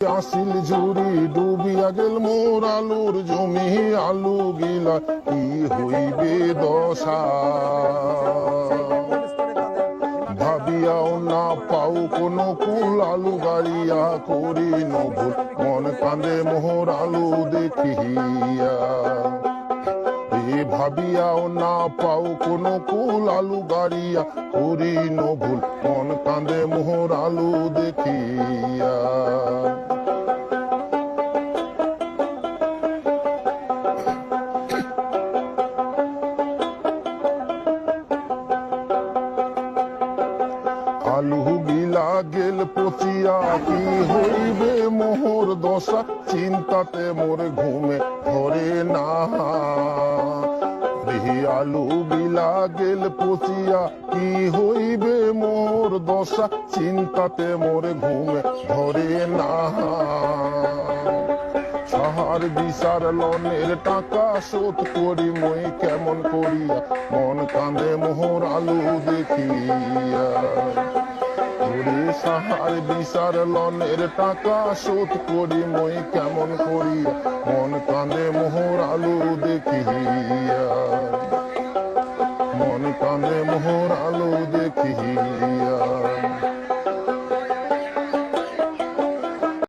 আসিল ঝুরি ডুবিয়া গেল মোর আলুর জমি, আলু গিলা কি হইবে দশা। ভাবিয়াও না পাও কোনো কুল, আলু গাড়িয়া করি নভুল, মন কান্দে মোহর আলু দেখিয়া। ভাবিয়াও না পাও কোনো কুল, আলু গাড়িয়া করি নভুল, মন কান্দে মোহর আলু দেখিয়া। আলু গিলা গেল পচিয়া কি হইবে মোহর দশা, চিন্তাতে মোর ঘুমে ধরে না। আলু গিলা গেল পচিয়া কি হইবে মোর দশা, চিন্তাতে মোর ঘুমে ধরে না। সাহার বিচার লনের টাকা শোধ করি মই কেমন করিয়া, মন কান্দে মোহর আলু দেখিয়া। সাহার বিচার লনের টাকা শোধ করি মই কেমন করিয়া, মন কান্দে মোহর আলু দেখিয়া, মন কান্দে মোহর আলু দেখিয়া।